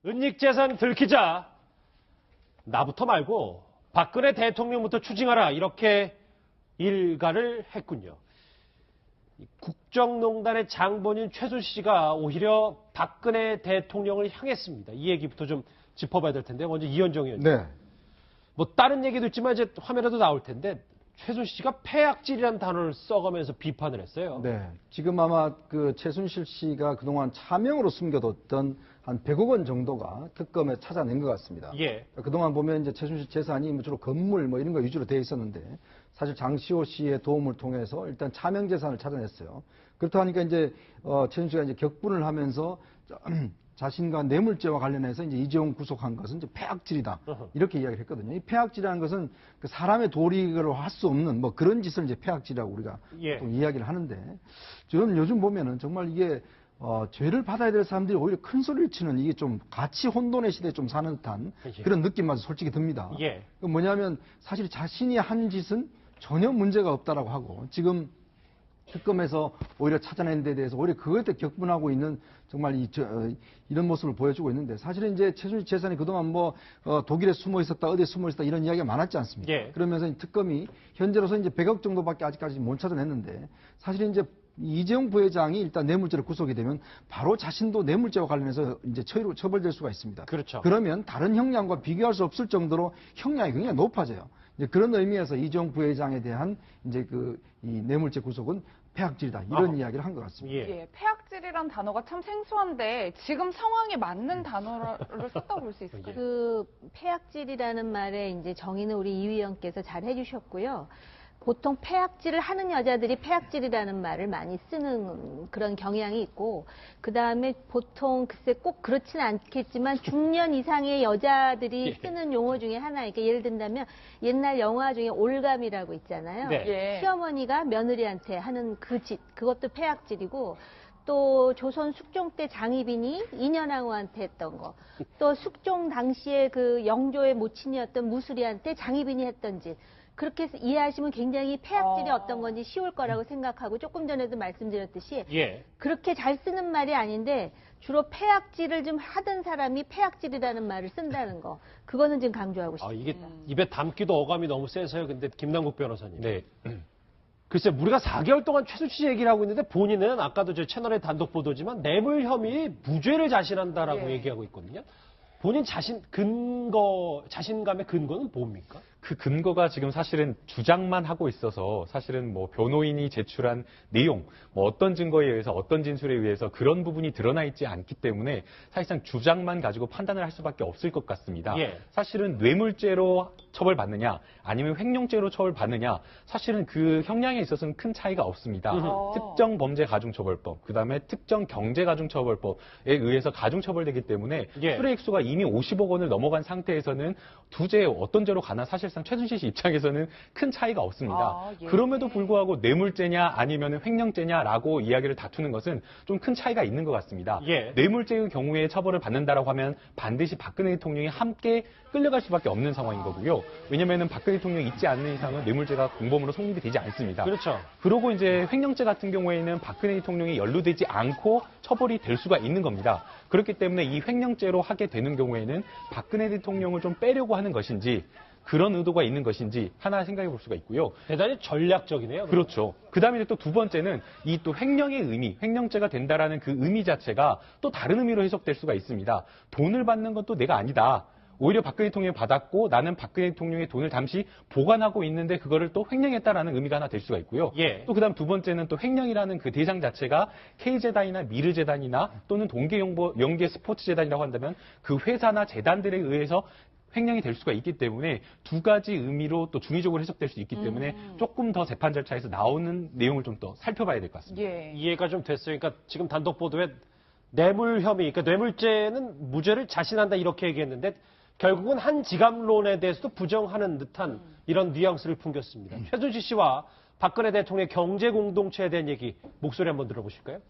은닉재산 들키자 나부터 말고 박근혜 대통령부터 추징하라 이렇게 일가를 했군요. 국정농단의 장본인 최순실 씨가 오히려 박근혜 대통령을 향했습니다. 이 얘기부터 좀 짚어봐야 될 텐데 먼저 이현정 의원님. 네. 뭐 다른 얘기도 있지만 이제 화면에도 나올 텐데 최순실 씨가 폐악질이라는 단어를 써가면서 비판을 했어요. 네. 지금 아마 그 최순실 씨가 그동안 차명으로 숨겨뒀던 한 100억 원 정도가 특검에 찾아낸 것 같습니다. 예. 그동안 보면 이제 최순실 재산이 주로 건물 뭐 이런 거 위주로 되어 있었는데 사실 장시호 씨의 도움을 통해서 일단 차명 재산을 찾아냈어요. 그렇다 하니까 이제 최순실 씨가 이제 격분을 하면서 자신과 뇌물죄와 관련해서 이제 이재용 구속한 것은 이제 폐악질이다. 이렇게 이야기를 했거든요. 이 폐악질이라는 것은 그 사람의 도리를 할 수 없는 뭐 그런 짓을 이제 폐악질이라고 우리가 또 이야기를 하는데 저는 요즘 보면은 정말 이게 죄를 받아야 될 사람들이 오히려 큰 소리를 치는 이게 좀 가치 혼돈의 시대에 좀 사는 듯한 그런 느낌마저 솔직히 듭니다. 예. 그 뭐냐면 사실 자신이 한 짓은 전혀 문제가 없다라고 하고 지금 특검에서 오히려 찾아낸 데 대해서 오히려 그것에 격분하고 있는 정말 이런 모습을 보여주고 있는데 사실은 이제 최순실 재산이 그동안 뭐 독일에 숨어 있었다 어디에 숨어 있었다 이런 이야기가 많았지 않습니까? 예. 그러면서 특검이 현재로서 이제 100억 정도밖에 아직까지 못 찾아냈는데 사실 이제 이재용 부회장이 일단 뇌물죄로 구속이 되면 바로 자신도 뇌물죄와 관련해서 이제 처벌될 수가 있습니다. 그렇죠. 그러면 다른 형량과 비교할 수 없을 정도로 형량이 굉장히 높아져요. 이제 그런 의미에서 이재용 부회장에 대한 이제 이 뇌물죄 구속은 폐악질이다 이런 이야기를 한 것 같습니다. 예. 예, 폐악질이란 단어가 참 생소한데 지금 상황에 맞는 단어를 썼다고 볼 수 있을까요? 그 폐악질이라는 말의 이제 정의는 우리 이 위원께서 잘 해주셨고요. 보통 폐악질을 하는 여자들이 폐악질이라는 말을 많이 쓰는 그런 경향이 있고, 그 다음에 보통 글쎄 꼭 그렇지는 않겠지만 중년 이상의 여자들이 쓰는 용어 중에 하나, 그러니까 예를 든다면 옛날 영화 중에 올감이라고 있잖아요. 네. 예. 시어머니가 며느리한테 하는 그 짓, 그것도 폐악질이고, 또 조선 숙종 때 장희빈이 인현왕후한테 했던 거, 또 숙종 당시에 그 영조의 모친이었던 무수리한테 장희빈이 했던 짓, 그렇게 해서 이해하시면 굉장히 폐악질이 어떤 건지 쉬울 거라고 생각하고 조금 전에도 말씀드렸듯이 예. 그렇게 잘 쓰는 말이 아닌데 주로 폐악질을 좀 하던 사람이 폐악질이라는 말을 쓴다는 거, 그거는 지금 강조하고 싶습니다. 이게 입에 담기도 어감이 너무 세서요. 근데 김남국 변호사님. 네. 글쎄 우리가 4개월 동안 최순실 씨 얘기를 하고 있는데 본인은 아까도 저 채널의 단독 보도지만 뇌물 혐의 무죄를 자신한다라고 예. 얘기하고 있거든요. 본인 자신감의 근거는 뭡니까? 그 근거가 지금 사실은 주장만 하고 있어서 사실은 뭐 변호인이 제출한 내용, 뭐 어떤 증거에 의해서 어떤 진술에 의해서 그런 부분이 드러나 있지 않기 때문에 사실상 주장만 가지고 판단을 할 수밖에 없을 것 같습니다. 예. 사실은 뇌물죄로 처벌받느냐 아니면 횡령죄로 처벌받느냐 사실은 그 형량에 있어서는 큰 차이가 없습니다. 특정 범죄 가중처벌법, 그다음에 특정 경제 가중처벌법에 의해서 가중처벌되기 때문에 예. 수뢰액수가 이미 50억 원을 넘어간 상태에서는 두 죄 어떤 죄로 가나 사실상 최순실 씨 입장에서는 큰 차이가 없습니다. 예. 그럼에도 불구하고 뇌물죄냐 아니면 횡령죄냐라고 이야기를 다투는 것은 좀 큰 차이가 있는 것 같습니다. 예. 뇌물죄의 경우에 처벌을 받는다라고 하면 반드시 박근혜 대통령이 함께 끌려갈 수밖에 없는 상황인 거고요. 왜냐면은 박근혜 대통령이 있지 않는 이상은 뇌물죄가 공범으로 성립이 되지 않습니다. 그렇죠. 그러고 이제 횡령죄 같은 경우에는 박근혜 대통령이 연루되지 않고 처벌이 될 수가 있는 겁니다. 그렇기 때문에 이 횡령죄로 하게 되는 경우에는 박근혜 대통령을 좀 빼려고 하는 것인지 그런 의도가 있는 것인지 하나 생각해 볼 수가 있고요. 대단히 전략적이네요. 그렇죠. 그 다음에 또 두 번째는 이 또 횡령의 의미, 횡령죄가 된다라는 그 의미 자체가 또 다른 의미로 해석될 수가 있습니다. 돈을 받는 건 또 내가 아니다. 오히려 박근혜 대통령이 받았고 나는 박근혜 대통령의 돈을 잠시 보관하고 있는데 그거를 또 횡령했다라는 의미가 하나 될 수가 있고요. 예. 또 그다음 두 번째는 또 횡령이라는 그 대상 자체가 K재단이나 미르재단이나 또는 동계연계 스포츠재단이라고 한다면 그 회사나 재단들에 의해서 횡령이 될 수가 있기 때문에 두 가지 의미로 또 중의적으로 해석될 수 있기 때문에 조금 더 재판 절차에서 나오는 내용을 좀 더 살펴봐야 될 것 같습니다. 예. 이해가 좀 됐어요. 그러니까 지금 단독 보도에 뇌물 혐의, 그러니까 뇌물죄는 무죄를 자신한다 이렇게 얘기했는데 결국은 한 지갑론에 대해서도 부정하는 듯한 이런 뉘앙스를 풍겼습니다. 최순실 씨와 박근혜 대통령의 경제 공동체에 대한 얘기 목소리 한번 들어보실까요?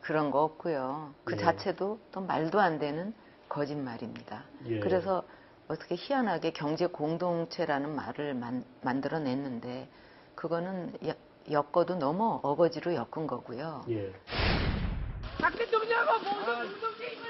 그런 거 없고요. 그 자체도 또 말도 안 되는 거짓말입니다. 예. 그래서 어떻게 희한하게 경제 공동체라는 말을 만들어냈는데 그거는 엮어도 너무 어거지로 엮은 거고요. 예. 박 대통령하고 모든 공동체 있는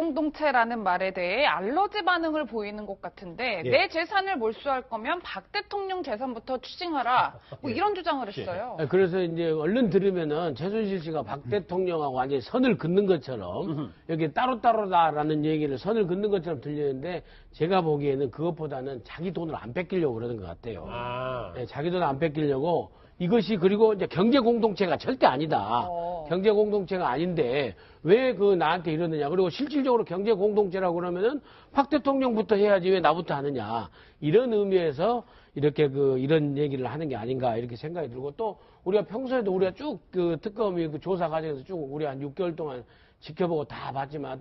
공동체라는 말에 대해 알러지 반응을 보이는 것 같은데 예. 내 재산을 몰수할 거면 박 대통령 재산부터 추징하라 뭐 예. 이런 주장을 했어요. 그래서 이제 얼른 들으면은 최순실 씨가 박 대통령하고 완전히 선을 긋는 것처럼 여기 따로따로다라는 얘기를 선을 긋는 것처럼 들리는데 제가 보기에는 그것보다는 자기 돈을 안 뺏기려고 그러는 것 같아요. 아. 네, 자기 돈 안 뺏기려고 이것이 그리고 이제 경제 공동체가 절대 아니다. 경제 공동체가 아닌데 왜 그 나한테 이러느냐. 그리고 실질적으로 경제 공동체라고 그러면은 박 대통령부터 해야지 왜 나부터 하느냐. 이런 의미에서 이렇게 이런 얘기를 하는 게 아닌가 이렇게 생각이 들고 또 우리가 평소에도 우리가 쭉 그 특검이 그 조사 과정에서 쭉 우리 한 6개월 동안 지켜보고 다 봤지만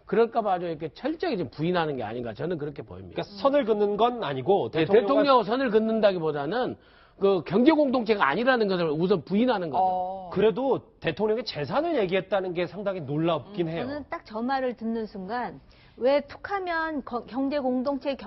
그럴까봐 아주 이렇게 철저히 좀 부인하는 게 아닌가 저는 그렇게 보입니다. 그러니까 선을 긋는 건 아니고 네, 대통령하고 선을 긋는다기보다는 그 경제 공동체가 아니라는 것을 우선 부인하는 거죠. 그래도 대통령의 재산을 얘기했다는 게 상당히 놀랍긴 해요. 저는 딱 저 말을 듣는 순간 왜 툭하면 경제 공동체에서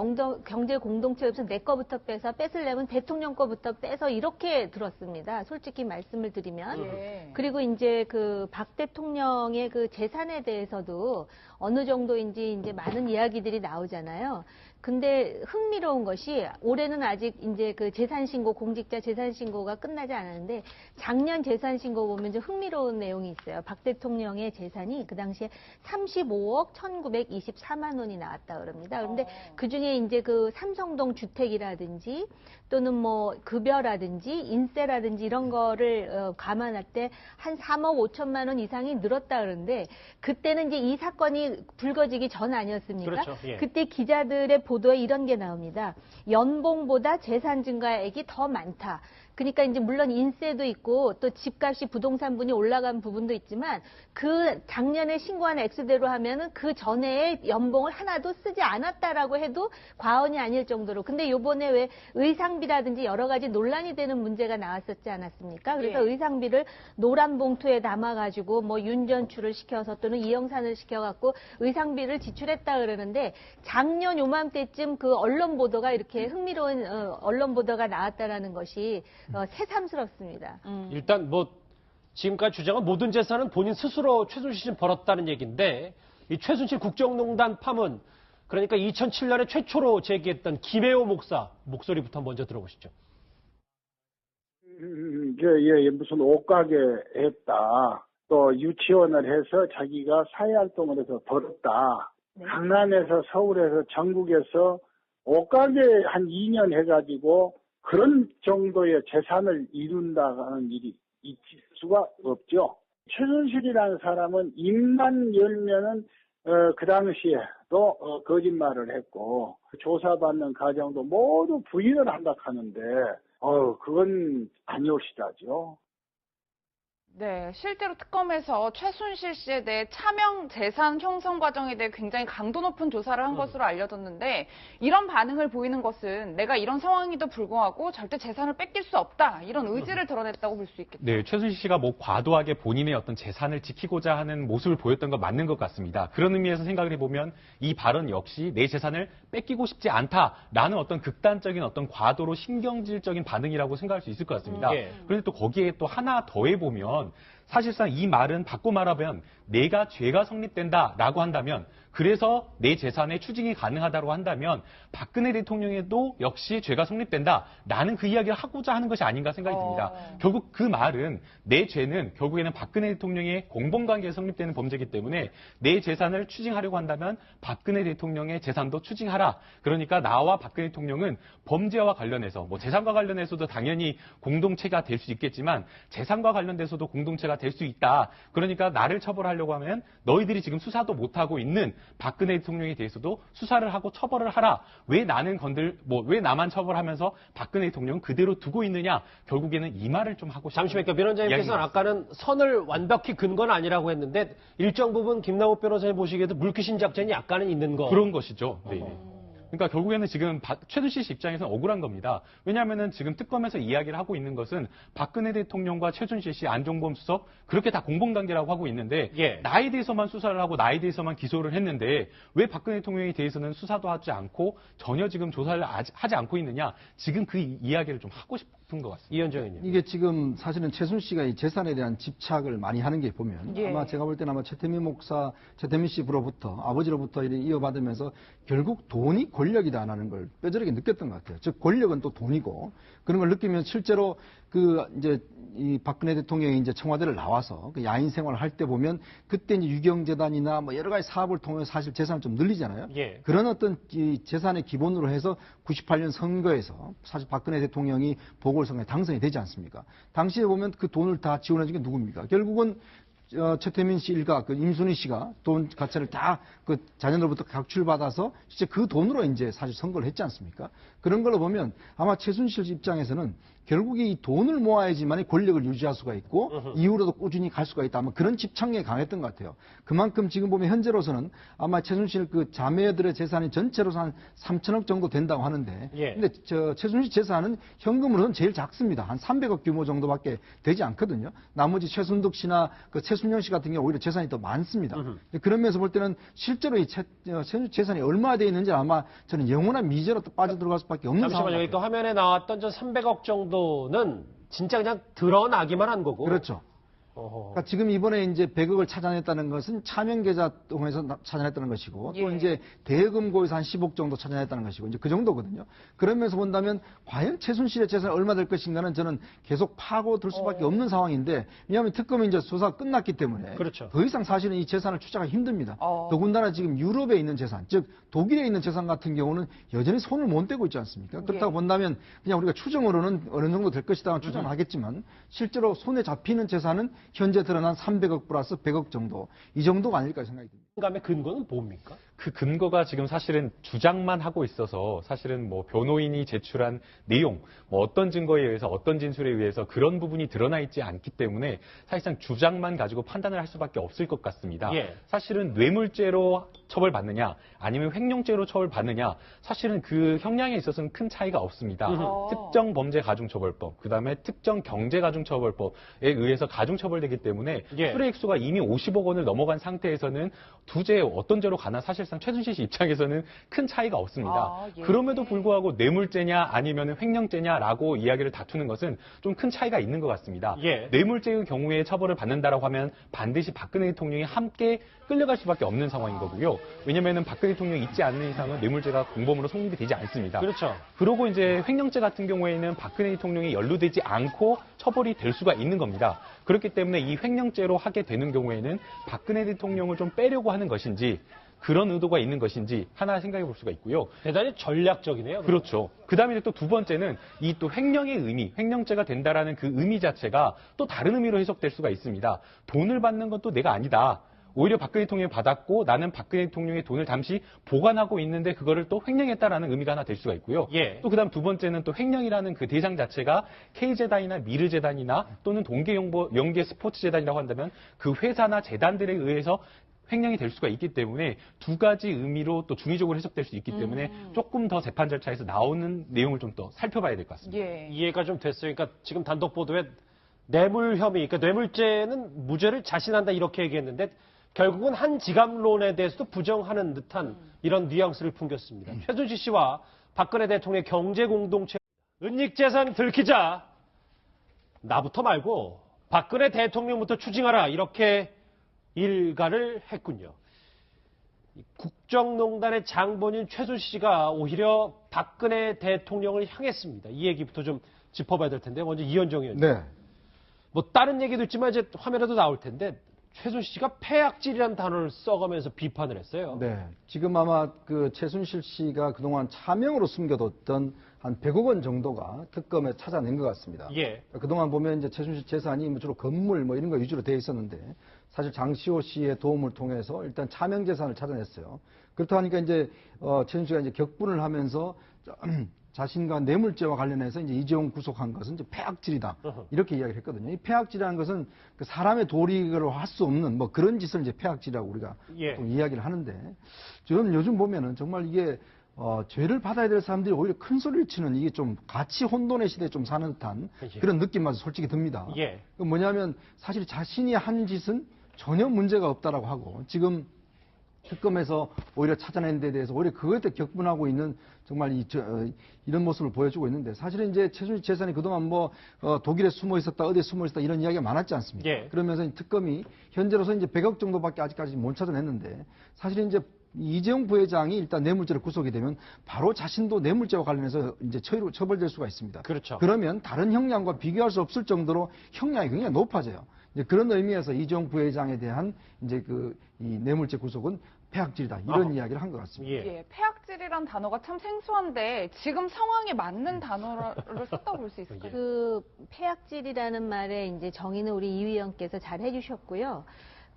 내 거부터 빼서 뺏으려면 대통령 거부터 빼서 이렇게 들었습니다. 솔직히 말씀을 드리면. 예. 그리고 이제 그 박 대통령의 그 재산에 대해서도 어느 정도인지 이제 많은 이야기들이 나오잖아요. 근데 흥미로운 것이 올해는 아직 이제 그 재산신고, 공직자 재산신고가 끝나지 않았는데 작년 재산신고 보면 좀 흥미로운 내용이 있어요. 박 대통령의 재산이 그 당시에 35억 1924만 원이 나왔다 그럽니다. 그런데 그 중에 이제 그 삼성동 주택이라든지 또는 뭐 급여라든지 인세라든지 이런 거를 감안할 때 한 3억 5천만 원 이상이 늘었다 그러는데 그때는 이제 이 사건이 불거지기 전 아니었습니까? 그렇죠. 예. 그때 기자들의 보도에 이런 게 나옵니다. 연봉보다 재산 증가액이 더 많다. 그러니까 이제 물론 인세도 있고 또 집값이 부동산분이 올라간 부분도 있지만 그 작년에 신고한 액수대로 하면은 그 전에 연봉을 하나도 쓰지 않았다라고 해도 과언이 아닐 정도로. 근데 요번에 왜 의상비라든지 여러 가지 논란이 되는 문제가 나왔었지 않았습니까? 그래서 예. 의상비를 노란 봉투에 담아가지고 뭐 윤전추를 시켜서 또는 이영산을 시켜갖고 의상비를 지출했다 그러는데 작년 요맘때쯤 그 언론 보도가 이렇게 흥미로운 언론 보도가 나왔다라는 것이 새삼스럽습니다. 일단 뭐 지금까지 주장한 모든 재산은 본인 스스로 최순실 씨는 벌었다는 얘기인데 이 최순실 국정농단 파문 그러니까 2007년에 최초로 제기했던 김혜호 목사 목소리부터 먼저 들어보시죠. 무슨 옷가게 했다. 또 유치원을 해서 자기가 사회활동을 해서 벌었다. 강남에서 서울에서 전국에서 옷가게 한 2년 해가지고 그런 정도의 재산을 이룬다는 일이 있을 수가 없죠. 최순실이라는 사람은 입만 열면은 그 당시에도 거짓말을 했고 조사받는 과정도 모두 부인을 한다 하는데 그건 아니오시다죠. 네, 실제로 특검에서 최순실 씨에 대해 차명 재산 형성 과정에 대해 굉장히 강도 높은 조사를 한 것으로 알려졌는데 이런 반응을 보이는 것은 내가 이런 상황에도 불구하고 절대 재산을 뺏길 수 없다 이런 의지를 드러냈다고 볼 수 있겠죠. 네, 최순실 씨가 뭐 과도하게 본인의 어떤 재산을 지키고자 하는 모습을 보였던 건 맞는 것 같습니다. 그런 의미에서 생각을 해보면 이 발언 역시 내 재산을 뺏기고 싶지 않다라는 어떤 극단적인 어떤 과도로 신경질적인 반응이라고 생각할 수 있을 것 같습니다. 예. 그런데 또 거기에 또 하나 더해보면 사실상 이 말은 바꿔 말하면 내가 죄가 성립된다라고 한다면 그래서 내 재산의 추징이 가능하다고 한다면 박근혜 대통령에도 역시 죄가 성립된다라는 그 이야기를 하고자 하는 것이 아닌가 생각이 듭니다. 결국 그 말은 내 죄는 결국에는 박근혜 대통령의 공범관계에 성립되는 범죄이기 때문에 내 재산을 추징하려고 한다면 박근혜 대통령의 재산도 추징하라. 그러니까 나와 박근혜 대통령은 범죄와 관련해서 뭐 재산과 관련해서도 당연히 공동체가 될 수 있겠지만 재산과 관련돼서도 공동체가 될 수 있다. 그러니까 나를 처벌하려고 하면 너희들이 지금 수사도 못하고 있는 박근혜 대통령에 대해서도 수사를 하고 처벌을 하라. 왜 나는 왜 나만 처벌하면서 박근혜 대통령은 그대로 두고 있느냐. 결국에는 이 말을 좀 하고 싶어요. 잠시만요. 변호사님께서는 아까는 선을 완벽히 긋은 건 아니라고 했는데 일정 부분 김남욱 변호사님 보시기에도 물귀신 작전이 약간은 있는 거. 그런 것이죠. 네. 그러니까 결국에는 지금 최순실 씨 입장에서는 억울한 겁니다. 왜냐하면은 지금 특검에서 이야기를 하고 있는 것은 박근혜 대통령과 최순실 씨, 안종범 수석 그렇게 다 공범관계라고 하고 있는데 예. 나에 대해서만 수사를 하고 나에 대해서만 기소를 했는데 왜 박근혜 대통령에 대해서는 수사도 하지 않고 전혀 지금 조사를 하지 않고 있느냐. 지금 그 이야기를 좀 하고 싶은 것 같습니다. 이현정 의원님. 이게 지금 사실은 최순실 씨가 이 재산에 대한 집착을 많이 하는 게 보면 예. 아마 제가 볼 때는 아마 최태민 목사, 최태민 씨로부터 아버지로부터 이어받으면서 결국 돈이 권력이다라는 걸 뼈저리게 느꼈던 것 같아요. 즉 권력은 또 돈이고 그런 걸 느끼면 실제로 그 이제 이 박근혜 대통령이 이제 청와대를 나와서 그 야인 생활을 할 때 보면 그때 이제 유경재단이나 뭐 여러 가지 사업을 통해서 사실 재산을 좀 늘리잖아요. 예. 그런 어떤 이 재산의 기본으로 해서 98년 선거에서 사실 박근혜 대통령이 보궐선거에 당선이 되지 않습니까? 당시에 보면 그 돈을 다 지원해 준 게 누굽니까? 결국은 최태민 씨 일가, 그 임순희 씨가 돈 가치를 다 그 자녀들부터 각출받아서 진짜 그 돈으로 이제 사실 선거를 했지 않습니까? 그런 걸로 보면 아마 최순실 씨 입장에서는 결국에 이 돈을 모아야지만 권력을 유지할 수가 있고 이후로도 꾸준히 갈 수가 있다. 아마 그런 집착력이 강했던 것 같아요. 그만큼 지금 보면 현재로서는 아마 최순실 그 자매들의 재산이 전체로서 한 3천억 정도 된다고 하는데 예. 근데 최순실 재산은 현금으로는 제일 작습니다. 한 300억 규모 정도밖에 되지 않거든요. 나머지 최순득 씨나 그 최순영 씨 같은 경우 오히려 재산이 더 많습니다. 그런 면에서 볼 때는 실제로 이 최순실 재산이 얼마나 돼 있는지 아마 저는 영원한 미제로 또 빠져들어갈 수밖에 없는 상황 잠시만요. 같아요. 또 화면에 나왔던 저 300억 정도는 진짜 그냥 드러나기만 한 거고. 그렇죠. 그러니까 지금 이번에 이제 100억을 찾아냈다는 것은 차명 계좌 통해서 찾아냈다는 것이고 또 예. 이제 대금고에서 한 10억 정도 찾아냈다는 것이고 이제 그 정도거든요. 그러면서 본다면 과연 최순실의 재산이 얼마 될 것인가는 저는 계속 파고들 수밖에 없는 상황인데 왜냐하면 특검이 이제 수사가 끝났기 때문에 그렇죠. 더 이상 사실은 이 재산을 추적하기 힘듭니다. 더군다나 지금 유럽에 있는 재산, 즉 독일에 있는 재산 같은 경우는 여전히 손을 못 대고 있지 않습니까? 그렇다고 본다면 그냥 우리가 추정으로는 어느 정도 될 것이다 추정을 하겠지만 실제로 손에 잡히는 재산은 현재 드러난 300억 플러스 100억 정도 이 정도가 아닐까 생각이 듭니다. 감의 근거는 뭡니까? 그 근거가 지금 사실은 주장만 하고 있어서 사실은 뭐 변호인이 제출한 내용, 뭐 어떤 증거에 의해서 어떤 진술에 의해서 그런 부분이 드러나 있지 않기 때문에 사실상 주장만 가지고 판단을 할 수밖에 없을 것 같습니다. 예. 사실은 뇌물죄로 처벌받느냐 아니면 횡령죄로 처벌받느냐 사실은 그 형량에 있어서는 큰 차이가 없습니다. 특정 범죄 가중처벌법, 그다음에 특정 경제 가중처벌법에 의해서 가중처벌되기 때문에 예. 수뢰 액수가 이미 50억 원을 넘어간 상태에서는 두 죄 어떤 죄로 가나 사실상 최순실 씨 입장에서는 큰 차이가 없습니다. 예. 그럼에도 불구하고 뇌물죄냐 아니면 횡령죄냐라고 이야기를 다투는 것은 좀 큰 차이가 있는 것 같습니다. 예. 뇌물죄의 경우에 처벌을 받는다라고 하면 반드시 박근혜 대통령이 함께 끌려갈 수밖에 없는 상황인 거고요. 왜냐면은 박근혜 대통령이 있지 않는 이상은 뇌물죄가 공범으로 성립이 되지 않습니다. 그렇죠. 그러고 이제 횡령죄 같은 경우에는 박근혜 대통령이 연루되지 않고 처벌이 될 수가 있는 겁니다. 그렇기 때문에 이 횡령죄로 하게 되는 경우에는 박근혜 대통령을 좀 빼려고 하는 것인지 그런 의도가 있는 것인지 하나 생각해 볼 수가 있고요. 대단히 전략적이네요. 그렇죠. 그 다음에 또 두 번째는 이 또 횡령의 의미, 횡령죄가 된다라는 그 의미 자체가 또 다른 의미로 해석될 수가 있습니다. 돈을 받는 건 또 내가 아니다. 오히려 박근혜 대통령이 받았고 나는 박근혜 대통령의 돈을 잠시 보관하고 있는데 그거를 또 횡령했다라는 의미가 하나 될 수가 있고요. 예. 또 그다음 두 번째는 또 횡령이라는 그 대상 자체가 K재단이나 미르재단이나 또는 동계연계 스포츠재단이라고 한다면 그 회사나 재단들에 의해서 횡령이 될 수가 있기 때문에 두 가지 의미로 또 중의적으로 해석될 수 있기 때문에 조금 더 재판 절차에서 나오는 내용을 좀 더 살펴봐야 될 것 같습니다. 예. 이해가 좀 됐어요. 그러니까 지금 단독 보도에 뇌물 혐의, 그러니까 뇌물죄는 무죄를 자신한다 이렇게 얘기했는데 결국은 한 지갑론에 대해서도 부정하는 듯한 이런 뉘앙스를 풍겼습니다. 최순실 씨와 박근혜 대통령의 경제 공동체 은닉재산 들키자 나부터 말고 박근혜 대통령부터 추징하라 이렇게 일가를 했군요. 국정농단의 장본인 최순실 씨가 오히려 박근혜 대통령을 향했습니다. 이 얘기부터 좀 짚어봐야 될 텐데 먼저 이현정 의원님. 네. 뭐 다른 얘기도 있지만 이제 화면에도 나올 텐데 최순실 씨가 폐악질이라는 단어를 써가면서 비판을 했어요. 네. 지금 아마 그 최순실 씨가 그동안 차명으로 숨겨뒀던 한 100억 원 정도가 특검에 찾아낸 것 같습니다. 예. 그동안 보면 이제 최순실 재산이 뭐 주로 건물 뭐 이런 거 위주로 되어 있었는데 사실 장시호 씨의 도움을 통해서 일단 차명 재산을 찾아냈어요. 그렇다 하니까 이제 최순실 씨가 이제 격분을 하면서 자신과 뇌물죄와 관련해서 이제 이재용 구속한 것은 이제 폐악질이다. 이렇게 이야기를 했거든요. 이 폐악질이라는 것은 그 사람의 도리로 할 수 없는 뭐 그런 짓을 이제 폐악질이라고 우리가 예. 또 이야기를 하는데 저는 요즘 보면은 정말 이게 죄를 받아야 될 사람들이 오히려 큰 소리를 치는 이게 좀 가치 혼돈의 시대에 좀 사는 듯한 예. 그런 느낌만 솔직히 듭니다. 예. 그 뭐냐면 사실 자신이 한 짓은 전혀 문제가 없다라고 하고 지금 특검에서 오히려 찾아낸 데 대해서 오히려 그거에 대해 격분하고 있는 정말 이런 모습을 보여주고 있는데 사실은 이제 최순실 재산이 그동안 독일에 숨어 있었다 어디에 숨어 있었다 이런 이야기가 많았지 않습니까? 예. 그러면서 특검이 현재로서 이제 100억 정도밖에 아직까지 못 찾아냈는데 사실은 이제 이재용 부회장이 일단 뇌물죄로 구속이 되면 바로 자신도 뇌물죄와 관련해서 이제 처벌될 수가 있습니다. 그렇죠. 그러면 다른 형량과 비교할 수 없을 정도로 형량이 굉장히 높아져요. 이제 그런 의미에서 이재용 부회장에 대한 이제 이 뇌물죄 구속은 폐악질이다 이런 이야기를 한 것 같습니다. 예. 예, 폐악질이란 단어가 참 생소한데 지금 상황에 맞는 단어를 썼다고 볼 수 있을까요? 그 폐악질이라는 말의 이제 정의는 우리 이 위원께서 잘 해주셨고요.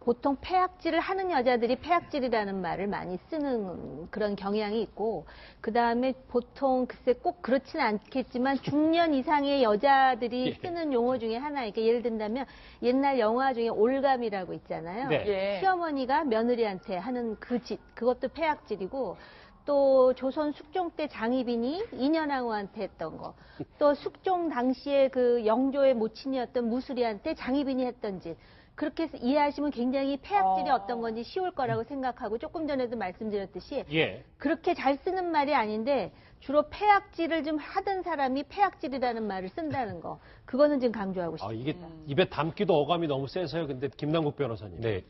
보통 폐악질을 하는 여자들이 폐악질이라는 말을 많이 쓰는 그런 경향이 있고, 그 다음에 보통 글쎄 꼭 그렇진 않겠지만 중년 이상의 여자들이 쓰는 용어 중에 하나, 그러니까 예를 든다면 옛날 영화 중에 올감이라고 있잖아요. 네. 예. 시어머니가 며느리한테 하는 그 짓, 그것도 폐악질이고, 또 조선 숙종 때 장희빈이 인현왕후한테 했던 거, 또 숙종 당시에 그 영조의 모친이었던 무수리한테 장희빈이 했던 짓, 그렇게 해서 이해하시면 굉장히 폐악질이 어떤 건지 쉬울 거라고 생각하고 조금 전에도 말씀드렸듯이 예. 그렇게 잘 쓰는 말이 아닌데 주로 폐악질을 좀 하던 사람이 폐악질이라는 말을 쓴다는 거, 그거는 지금 강조하고 싶습니다. 이게 입에 담기도 어감이 너무 세서요. 근데 김남국 변호사님. 네.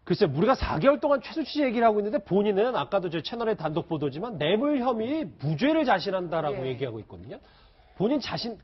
글쎄, 우리가 4개월 동안 최순실 얘기를 하고 있는데 본인은 아까도 저 채널의 단독 보도지만 뇌물 혐의 무죄를 자신한다라고 예. 얘기하고 있거든요. 본인 자신